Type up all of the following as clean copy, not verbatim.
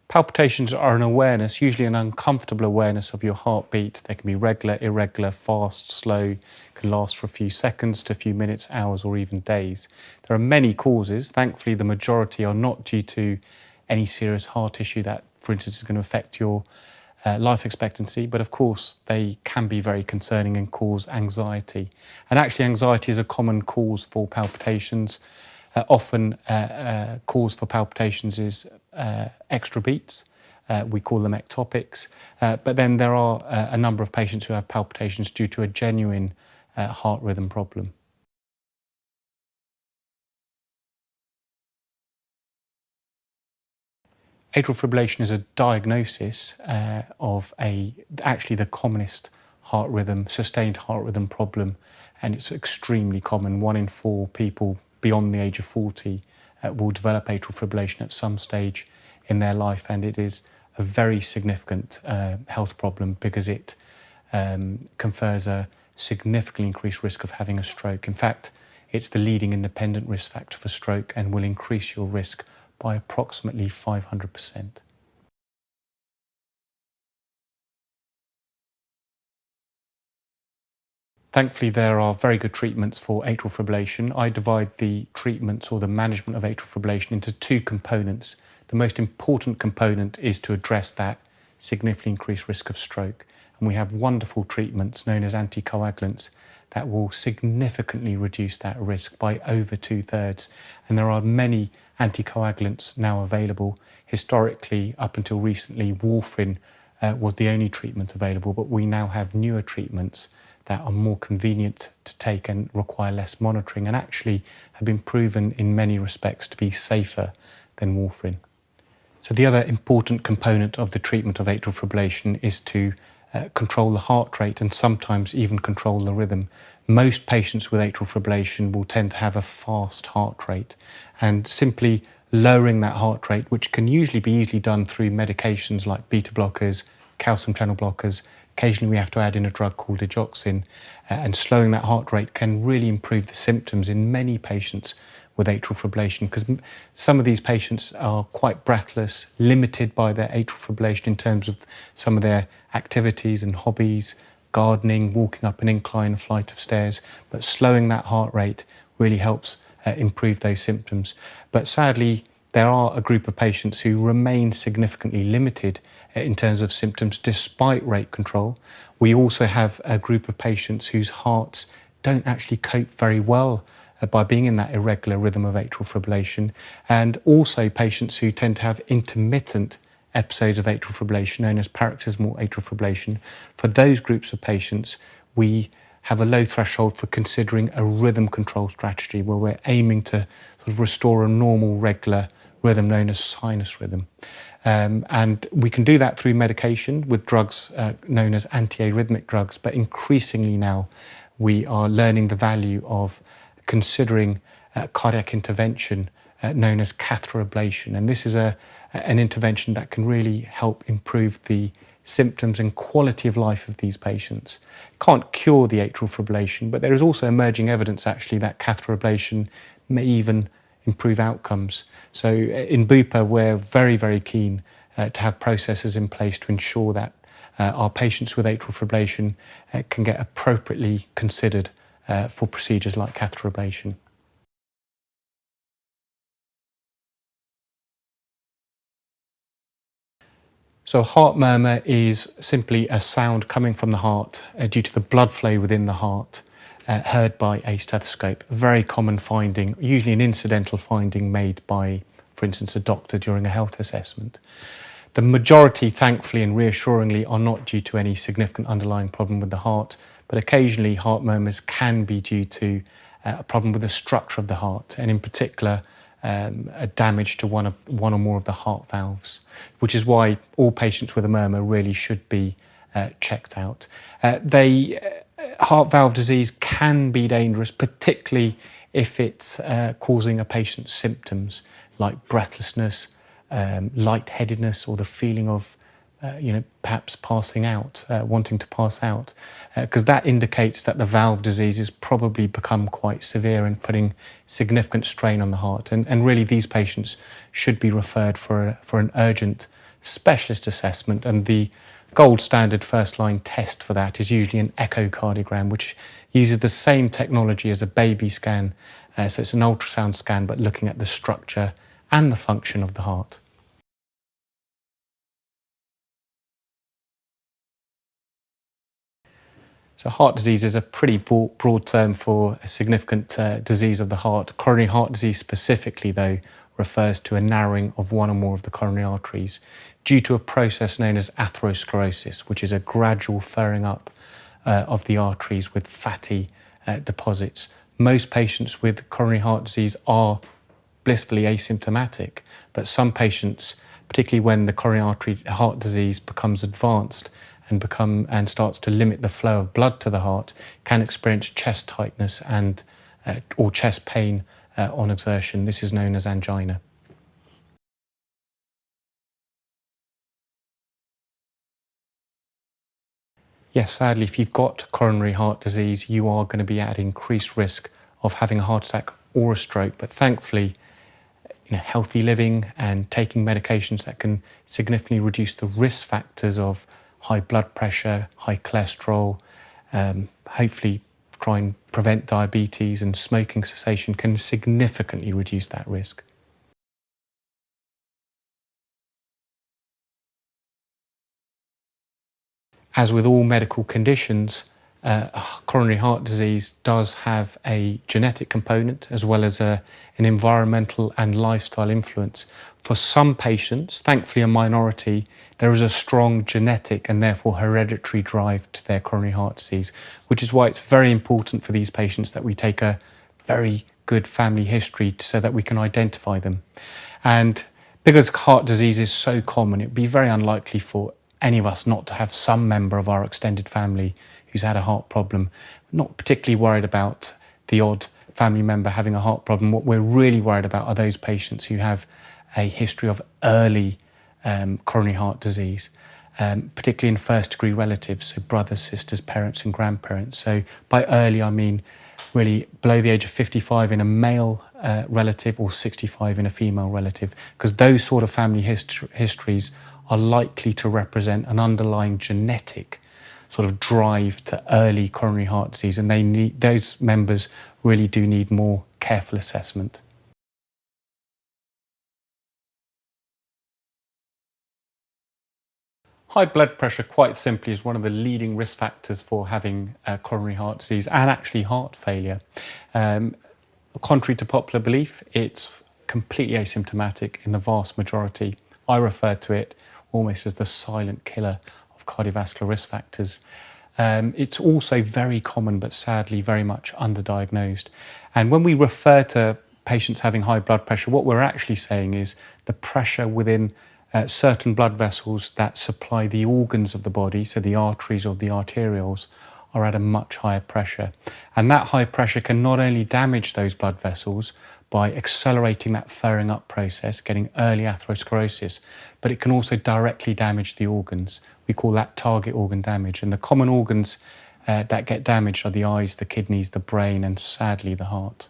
Palpitations are an awareness, usually an uncomfortable awareness of your heartbeat. They can be regular, irregular, fast, slow, can last for a few seconds to a few minutes, hours, or even days. There are many causes. Thankfully, the majority are not due to any serious heart issue that, for instance, is going to affect your life expectancy, but of course they can be very concerning and cause anxiety. And actually anxiety is a common cause for palpitations. Often cause for palpitations is extra beats. We call them ectopics. But then there are a number of patients who have palpitations due to a genuine heart rhythm problem. Atrial fibrillation is a diagnosis of actually the commonest heart rhythm, sustained heart rhythm problem, and it's extremely common. 1 in 4 people beyond the age of 40 will develop atrial fibrillation at some stage in their life, and it is a very significant health problem because it confers a significantly increased risk of having a stroke. In fact, it's the leading independent risk factor for stroke and will increase your risk by approximately 500%. Thankfully, there are very good treatments for atrial fibrillation. I divide the treatments or the management of atrial fibrillation into 2 components. The most important component is to address that significantly increased risk of stroke. And we have wonderful treatments known as anticoagulants that will significantly reduce that risk by over 2/3. And there are many anticoagulants now available. Historically, up until recently, warfarin was the only treatment available, but we now have newer treatments that are more convenient to take and require less monitoring and actually have been proven in many respects to be safer than warfarin. So the other important component of the treatment of atrial fibrillation is to control the heart rate and sometimes even control the rhythm. Most patients with atrial fibrillation will tend to have a fast heart rate, and simply lowering that heart rate, which can usually be easily done through medications like beta blockers, calcium channel blockers. Occasionally we have to add in a drug called digoxin, and slowing that heart rate can really improve the symptoms in many patients with atrial fibrillation, because some of these patients are quite breathless, limited by their atrial fibrillation in terms of some of their activities and hobbies, gardening, walking up an incline, a flight of stairs, but slowing that heart rate really helps improve those symptoms. But sadly, there are a group of patients who remain significantly limited in terms of symptoms despite rate control. We also have a group of patients whose hearts don't actually cope very well by being in that irregular rhythm of atrial fibrillation, and also patients who tend to have intermittent episodes of atrial fibrillation known as paroxysmal atrial fibrillation. For those groups of patients, we have a low threshold for considering a rhythm control strategy where we're aiming to sort of restore a normal, regular rhythm known as sinus rhythm. And we can do that through medication with drugs known as antiarrhythmic drugs, but increasingly now we are learning the value of considering cardiac intervention known as catheter ablation. And this is an intervention that can really help improve the symptoms and quality of life of these patients. Can't cure the atrial fibrillation, but there is also emerging evidence actually that catheter ablation may even improve outcomes. So in Bupa, we're very, very keen to have processes in place to ensure that our patients with atrial fibrillation can get appropriately considered for procedures like catheter ablation. So a heart murmur is simply a sound coming from the heart due to the blood flow within the heart heard by a stethoscope. A very common finding, usually an incidental finding made by, for instance, a doctor during a health assessment. The majority, thankfully and reassuringly, are not due to any significant underlying problem with the heart, but occasionally heart murmurs can be due to a problem with the structure of the heart, and in particular a damage to one or more of the heart valves, which is why all patients with a murmur really should be checked out. Heart valve disease can be dangerous, particularly if it's causing a patient's symptoms like breathlessness, lightheadedness, or the feeling of perhaps passing out, wanting to pass out, because that indicates that the valve disease has probably become quite severe and putting significant strain on the heart. And really these patients should be referred for an urgent specialist assessment, and the gold standard first line test for that is usually an echocardiogram, which uses the same technology as a baby scan. So it's an ultrasound scan, but looking at the structure and the function of the heart. So heart disease is a pretty broad term for a significant disease of the heart. Coronary heart disease specifically, though, refers to a narrowing of one or more of the coronary arteries due to a process known as atherosclerosis, which is a gradual furring up of the arteries with fatty deposits. Most patients with coronary heart disease are blissfully asymptomatic, but some patients, particularly when the coronary artery heart disease becomes advanced and starts to limit the flow of blood to the heart, can experience chest tightness and or chest pain on exertion. This is known as angina. Yes, sadly, if you've got coronary heart disease, you are going to be at increased risk of having a heart attack or a stroke. But thankfully, healthy living and taking medications that can significantly reduce the risk factors of high blood pressure, high cholesterol, hopefully try and prevent diabetes, and smoking cessation can significantly reduce that risk. As with all medical conditions, coronary heart disease does have a genetic component as well as an environmental and lifestyle influence. For some patients, thankfully a minority, there is a strong genetic and therefore hereditary drive to their coronary heart disease, which is why it's very important for these patients that we take a very good family history so that we can identify them. And because heart disease is so common, it would be very unlikely for any of us not to have some member of our extended family who's had a heart problem. Not particularly worried about the odd family member having a heart problem. What we're really worried about are those patients who have a history of early coronary heart disease, particularly in first degree relatives, so brothers, sisters, parents and grandparents. So by early, I mean really below the age of 55 in a male relative or 65 in a female relative, because those sort of family histories are likely to represent an underlying genetic sort of drive to early coronary heart disease, and those members really do need more careful assessment. High blood pressure, quite simply, is one of the leading risk factors for having coronary heart disease and actually heart failure. Contrary to popular belief, it's completely asymptomatic in the vast majority. I refer to it almost as the silent killer of cardiovascular risk factors. It's also very common, but sadly very much underdiagnosed. And when we refer to patients having high blood pressure, what we're actually saying is the pressure within certain blood vessels that supply the organs of the body, so the arteries or the arterioles, are at a much higher pressure. And that high pressure can not only damage those blood vessels by accelerating that furring up process, getting early atherosclerosis, but it can also directly damage the organs. We call that target organ damage. And the common organs that get damaged are the eyes, the kidneys, the brain, and sadly the heart.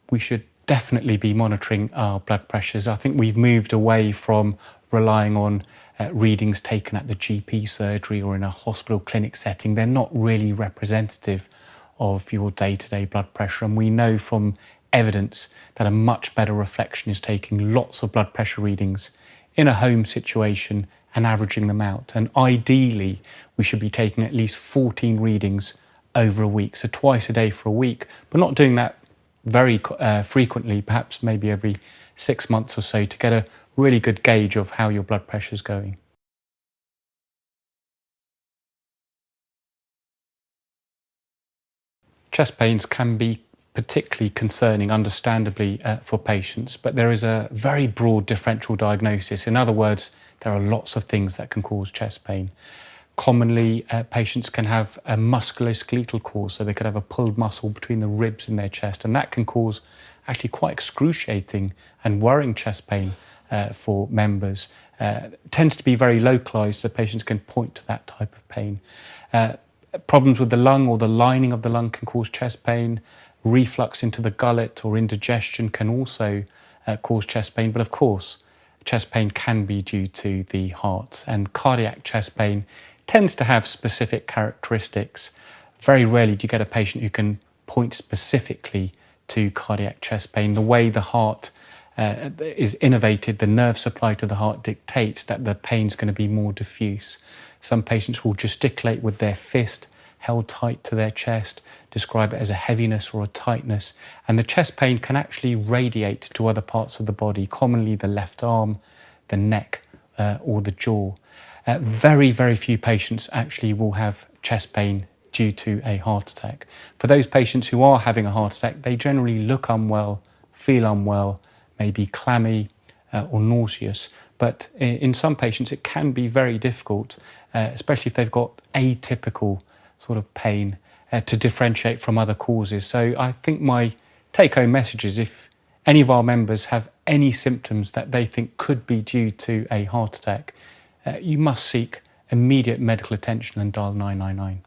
We should definitely be monitoring our blood pressures. I think we've moved away from relying on readings taken at the GP surgery or in a hospital clinic setting. They're not really representative of your day-to-day blood pressure. And we know from evidence that a much better reflection is taking lots of blood pressure readings in a home situation and averaging them out. And ideally, we should be taking at least 14 readings over a week, so twice a day for a week, but not doing that very frequently, perhaps maybe every 6 months or so, to get a really good gauge of how your blood pressure is going. Chest pains can be particularly concerning, understandably, for patients, but there is a very broad differential diagnosis. In other words, there are lots of things that can cause chest pain. Commonly, patients can have a musculoskeletal cause, so they could have a pulled muscle between the ribs in their chest, and that can cause actually quite excruciating and worrying chest pain for members. It tends to be very localized, so patients can point to that type of pain. Problems with the lung or the lining of the lung can cause chest pain. Reflux into the gullet or indigestion can also cause chest pain, but of course, chest pain can be due to the heart, and cardiac chest pain tends to have specific characteristics. Very rarely do you get a patient who can point specifically to cardiac chest pain. The way the heart is innervated, the nerve supply to the heart dictates that the pain's going to be more diffuse. Some patients will gesticulate with their fist held tight to their chest, describe it as a heaviness or a tightness, and the chest pain can actually radiate to other parts of the body, commonly the left arm, the neck, or the jaw. Very, very few patients actually will have chest pain due to a heart attack. For those patients who are having a heart attack, they generally look unwell, feel unwell, maybe clammy or nauseous. But in some patients, it can be very difficult, especially if they've got atypical sort of pain, to differentiate from other causes. So I think my take-home message is, if any of our members have any symptoms that they think could be due to a heart attack, you must seek immediate medical attention and dial 999.